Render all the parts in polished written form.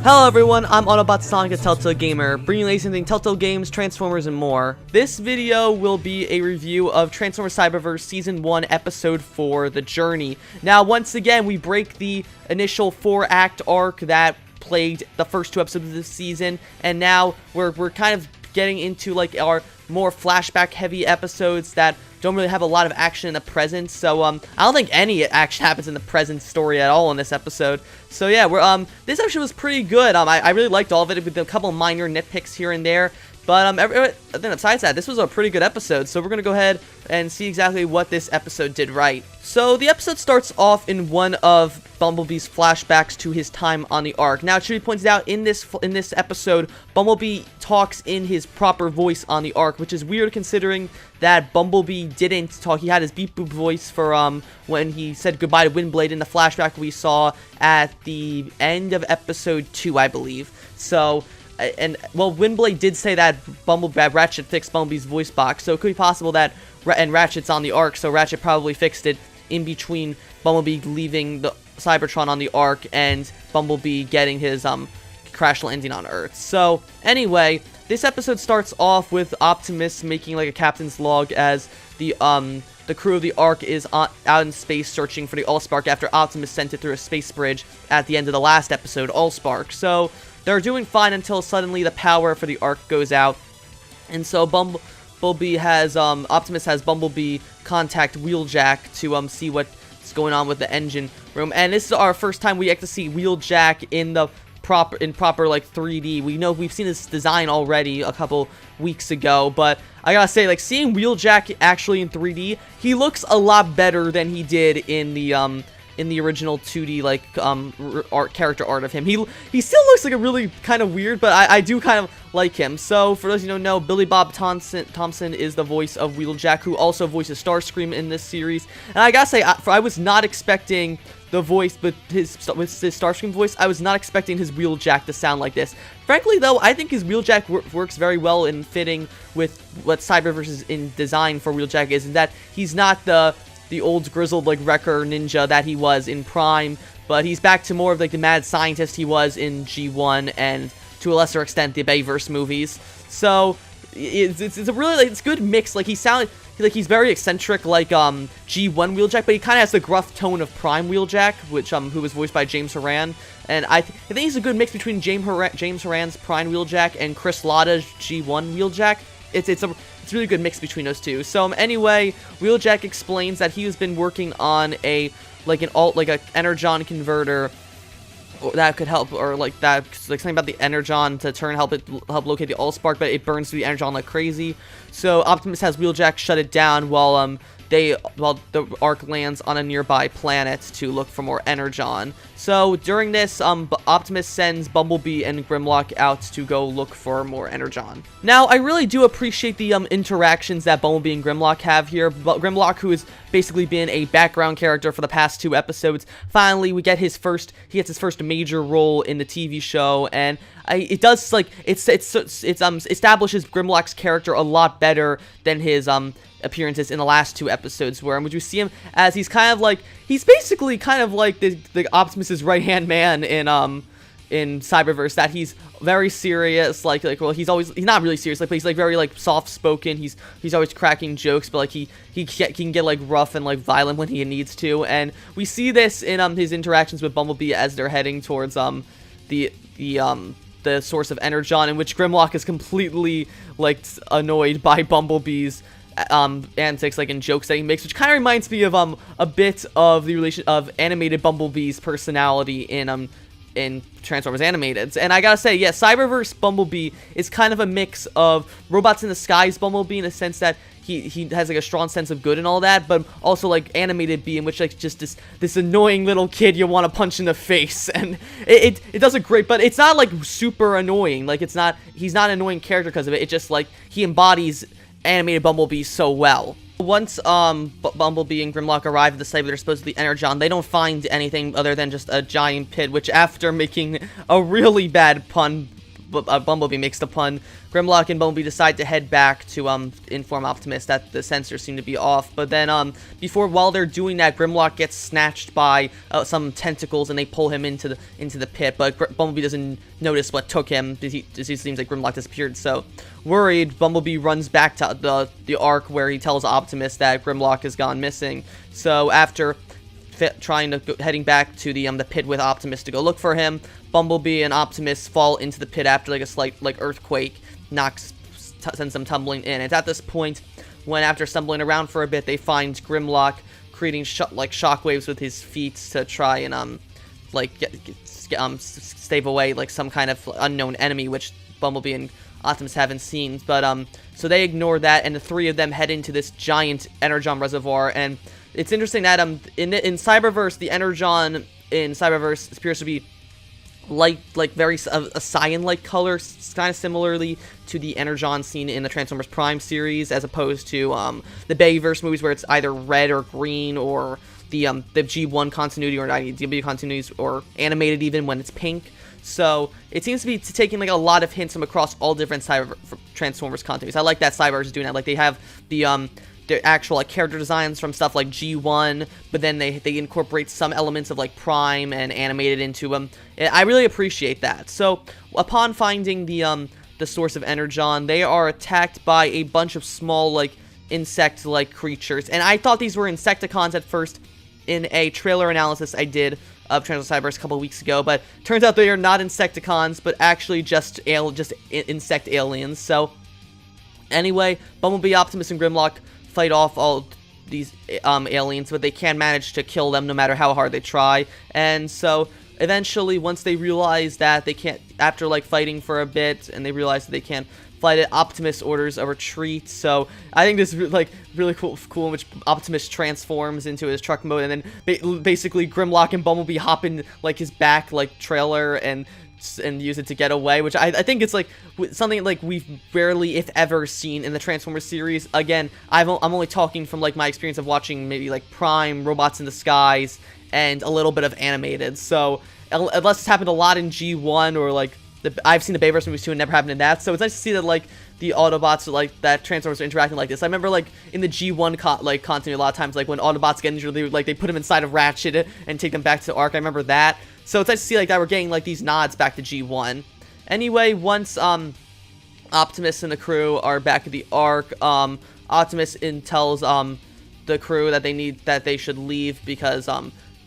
Hello everyone, I'm Autobot a Telltale Gamer, bringing you latest anything Telltale Games, Transformers, and more. This video will be a review of Transformers Cyberverse Season 1, Episode 4, The Journey. Now, once again, we break the initial 4-act arc that plagued the first 2 episodes of this season, and now we're kind of getting into, like, our more flashback-heavy episodes that don't really have a lot of action in the present, so, I don't think any action happens in the present story at all in this episode. So yeah, this episode was pretty good. I really liked all of it with a couple minor nitpicks here and there. But then besides that, this was a pretty good episode. So we're gonna go ahead and see exactly what this episode did right. So the episode starts off in one of Bumblebee's flashbacks to his time on the Ark. Now it should be pointed out in this episode, Bumblebee talks in his proper voice on the Ark, which is weird considering that Bumblebee didn't talk. He had his beep boop voice for when he said goodbye to Windblade in the flashback we saw at the end of episode 2, I believe. So. And, well, Windblade did say that Ratchet fixed Bumblebee's voice box, so it could be possible that, and Ratchet's on the Ark, so Ratchet probably fixed it in between Bumblebee leaving the Cybertron on the Ark and Bumblebee getting his, crash landing on Earth. So, anyway, this episode starts off with Optimus making, like, a captain's log as the crew of the Ark is out in space searching for the Allspark after Optimus sent it through a space bridge at the end of the last episode, Allspark. So, they're doing fine until suddenly the power for the Ark goes out, and so Optimus has Bumblebee contact Wheeljack to see what's going on with the engine room, and this is our first time we get to see Wheeljack in the proper like 3D. We've seen this design already a couple weeks ago, but I gotta say, like, seeing Wheeljack actually in 3D, he looks a lot better than he did in the original 2D, like, character art of him. He still looks like a really kind of weird, but I do kind of like him. So, for those of you who don't know, Billy Bob Thompson is the voice of Wheeljack, who also voices Starscream in this series. And I gotta say, I was not expecting the voice, with his Starscream voice, I was not expecting his Wheeljack to sound like this. Frankly, though, I think his Wheeljack works very well in fitting with what Cyberverse's in design for Wheeljack is, and that he's not the old grizzled, like, wrecker ninja that he was in Prime, but he's back to more of, like, the mad scientist he was in G1 and to a lesser extent the Bayverse movies. So it's a really, like, it's a good mix. Like, he sounded like he's very eccentric, like G1 Wheeljack, but he kind of has the gruff tone of Prime Wheeljack, which who was voiced by James Horan. And I think he's a good mix between James Horan's Prime Wheeljack and Chris Latta's G1 Wheeljack. It's a really good mix between those two. So anyway, Wheeljack explains that he has been working on a energon converter that could help, or like something about the energon to help locate the Allspark, but it burns through the energon like crazy. So Optimus has Wheeljack shut it down while the Ark lands on a nearby planet to look for more energon. So during this, Optimus sends Bumblebee and Grimlock out to go look for more energon. Now, I really do appreciate the interactions that Bumblebee and Grimlock have here. But Grimlock, who has basically been a background character for the past 2 episodes, finally he gets his first major role in the TV show, and it establishes Grimlock's character a lot better than his appearances in the last 2 episodes, where would you see him as he's basically kind of like the Optimus's right-hand man in Cyberverse, that he's very serious, well, he's not really serious, like, but he's like very like soft-spoken. He's always cracking jokes, but like he can get like rough and like violent when he needs to, and we see this in his interactions with Bumblebee as they're heading towards the source of energon, in which Grimlock is completely like annoyed by Bumblebee's antics, like, and jokes that he makes, which kind of reminds me of a bit of the relation of animated Bumblebee's personality in Transformers Animated. And I gotta say, yeah, Cyberverse Bumblebee is kind of a mix of Robots in the Skies Bumblebee, in a sense that he has like a strong sense of good and all that, but also like Animated Bee, in which like just this annoying little kid you want to punch in the face, and it does a great, but it's not like super annoying. Like, he's not an annoying character because of it. It just like he embodies animated Bumblebee so well. Once Bumblebee and Grimlock arrive at the site where they're supposed to be energon, they don't find anything other than just a giant pit, which, after making a really bad pun, Bumblebee makes the pun. Grimlock and Bumblebee decide to head back to inform Optimus that the sensors seem to be off. But then while they're doing that, Grimlock gets snatched by some tentacles and they pull him into the pit. But Bumblebee doesn't notice what took him. He seems like Grimlock disappeared. So worried, Bumblebee runs back to the Ark where he tells Optimus that Grimlock has gone missing. So after heading back to the pit with Optimus to go look for him, Bumblebee and Optimus fall into the pit after like a slight earthquake sends them tumbling in. It's at this point when, after stumbling around for a bit, they find Grimlock creating shockwaves with his feet to try and stave away like some kind of unknown enemy, which Bumblebee and Optimus haven't seen. But so they ignore that, and the three of them head into this giant energon reservoir. And it's interesting that in Cyberverse, the energon in Cyberverse appears to be very a cyan-like color, kind of similarly to the energon seen in the Transformers Prime series, as opposed to the Bayverse movies where it's either red or green, or the G1 continuity or IDW continuities, or animated even when it's pink. So it seems to be taking like a lot of hints from across all different Transformers continuities. I like that Cyberverse is doing that. Like they have the actual character designs from stuff like G1, but then they incorporate some elements of like Prime and animate it into them. I really appreciate that. So upon finding the source of energon, they are attacked by a bunch of small insect-like creatures, and I thought these were Insecticons at first in a trailer analysis I did of Transformers Cyberverse a couple weeks ago, but turns out they are not Insecticons, but actually just insect aliens. So anyway, Bumblebee, Optimus, and Grimlock fight off all these aliens, but they can't manage to kill them no matter how hard they try. And so eventually, once they realize that they can't, after fighting for a bit, and they realize that they can't fight it, Optimus orders a retreat. So I think this is really cool in which Optimus transforms into his truck mode, and then basically Grimlock and Bumblebee hop in his back trailer and use it to get away, which I think it's something we've rarely, if ever, seen in the Transformers series. Again, I'm only talking from my experience of watching maybe Prime, Robots in Disguise, and a little bit of animated. So unless it's happened a lot in G1 or I've seen the Bayverse movies too, and never happened in that. So it's nice to see that the Autobots that Transformers are interacting like this. I remember in the G1 continuity, a lot of times when Autobots get injured, they put them inside of Ratchet and take them back to the Ark. I remember that. So it's nice to see that we're getting these nods back to G1. Anyway, once Optimus and the crew are back at the Ark, Optimus tells the crew that they should leave because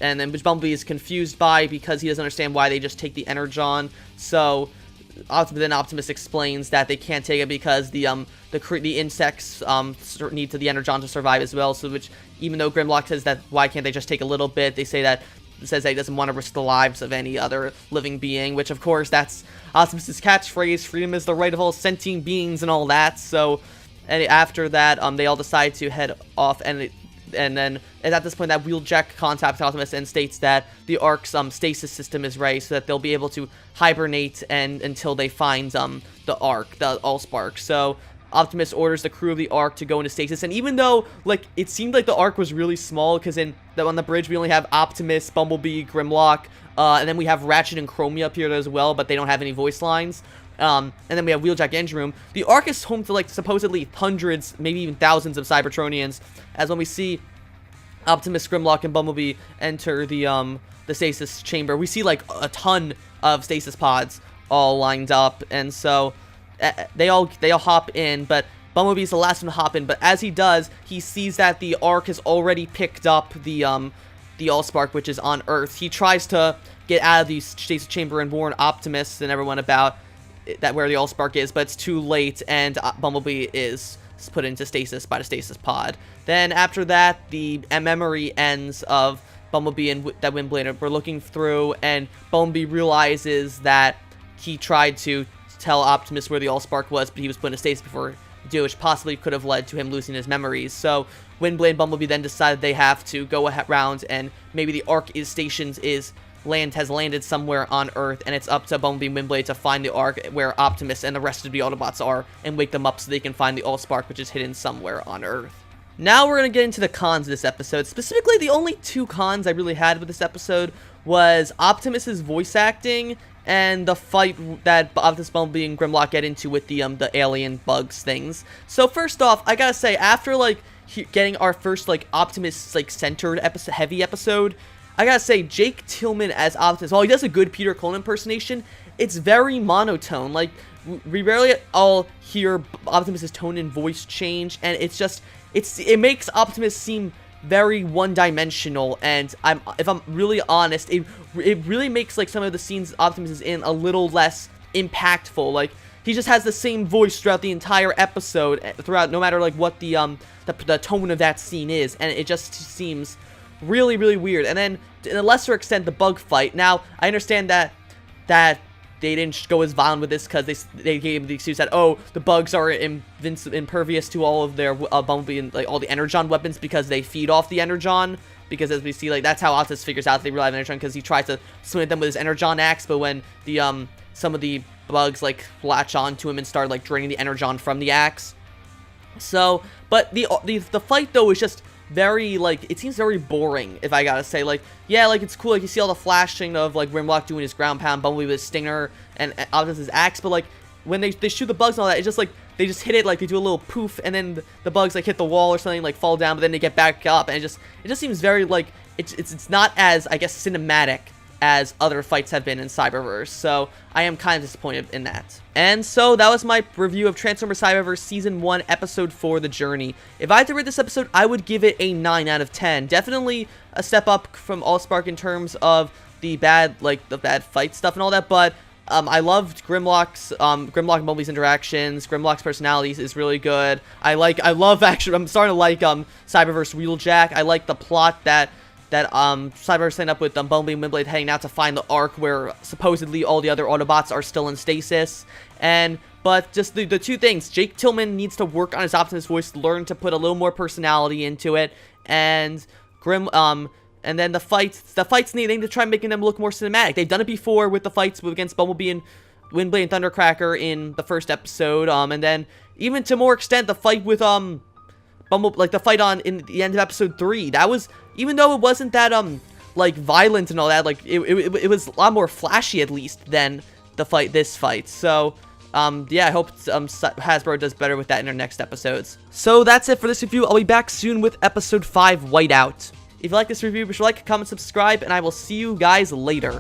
and then which Bumblebee is confused by, because he doesn't understand why they just take the energon. So Optimus explains that they can't take it because the insects need the energon to survive as well. So which, even though Grimlock says that why can't they just take a little bit, they say that says that he doesn't want to risk the lives of any other living being, which of course that's Optimus's catchphrase, freedom is the right of all sentient beings and all that. So after that, they all decide to head off, and then at this point that Wheeljack contacts Optimus and states that the Ark's stasis system is ready, so that they'll be able to hibernate until they find the Ark, the Allspark. So Optimus orders the crew of the Ark to go into stasis, and even though it seemed like the Ark was really small, because on the bridge we only have Optimus, Bumblebee, Grimlock, and then we have Ratchet and Chromia up here as well, but they don't have any voice lines. And then we have Wheeljack Engine Room. The Ark is home to supposedly hundreds, maybe even thousands of Cybertronians, as when we see Optimus, Grimlock, and Bumblebee enter the stasis chamber, we see a ton of stasis pods all lined up, and so they all hop in, but Bumblebee's the last one to hop in. But as he does, he sees that the Ark has already picked up the Allspark, which is on Earth. He tries to get out of the stasis chamber and warn Optimus and everyone about where the Allspark is, but it's too late, and Bumblebee is put into stasis by the stasis pod. Then after that, the memory ends of Bumblebee and that Windblader were looking through, and Bumblebee realizes that he tried to tell Optimus where the Allspark was, but he was put in stasis before do, which possibly could have led to him losing his memories. So Windblade and Bumblebee then decided they have to go around, and maybe the Ark has landed somewhere on Earth, and it's up to Bumblebee and Windblade to find the Ark where Optimus and the rest of the Autobots are, and wake them up so they can find the Allspark, which is hidden somewhere on Earth. Now we're going to get into the cons of this episode. Specifically, the only two cons I really had with this episode was Optimus's voice acting and the fight that Optimus, Bumblebee, and Grimlock get into with the alien bugs things. So first off, I gotta say, after like getting our first like Optimus like centered episode, heavy episode, I gotta say Jake Tillman as Optimus, while he does a good Peter Cullen impersonation, it's very monotone. Like we rarely all hear Optimus's tone and voice change, and it's just it makes Optimus seem very one-dimensional, and if I'm really honest, it really makes like some of the scenes Optimus is in a little less impactful. Like he just has the same voice throughout the entire episode, no matter like what the tone of that scene is, and it just seems really, really weird. And then to a lesser extent, the bug fight. Now I understand that they didn't go as violent with this because they gave the excuse that, oh, the bugs are impervious to all of their Bumblebee and like all the Energon weapons because they feed off the Energon. Because as we see, like that's how Optimus figures out they rely on Energon, because he tries to swing at them with his Energon axe, but when the some of the bugs like latch onto him and start like draining the Energon from the axe. So, but the fight though is just very, like, it seems very boring, if I gotta say. Like, yeah, like, it's cool, like, you see all the flashing of, like, Grimlock doing his ground pound, Bumblebee with his stinger, and Optimus's axe, but, like, when they shoot the bugs and all that, it's just, like, they just hit it, like, they do a little poof, and then the bugs, like, hit the wall or something, like, fall down, but then they get back up, and it just seems very, like, it's not as, I guess, cinematic as other fights have been in Cyberverse, so I am kind of disappointed in that. And so that was my review of Transformers Cyberverse Season 1, Episode 4, The Journey. If I had to rate this episode, I would give it a 9 out of 10. Definitely a step up from Allspark in terms of the bad fight stuff and all that, but I loved Grimlock and Bumblebee's interactions. Grimlock's personalities is really good. I'm starting to like Cyberverse Wheeljack. I like the plot that Cyberverse signed up with Bumblebee and Windblade heading out to find the Ark where supposedly all the other Autobots are still in stasis. But just the two things, Jake Tillman needs to work on his Optimus voice, learn to put a little more personality into it, and and then the fights need to try making them look more cinematic. They've done it before with the fights against Bumblebee and Windblade and Thundercracker in the first episode, and then even to more extent the fight with Bumblebee, like the fight in the end of episode 3. That was, even though it wasn't that like violent and all that, like it was a lot more flashy at least than this fight. So yeah, I hope Hasbro does better with that in their next episodes. So that's it for this review. I'll be back soon with episode 5, Whiteout. If you like this review, be sure to like, comment, subscribe, and I will see you guys later.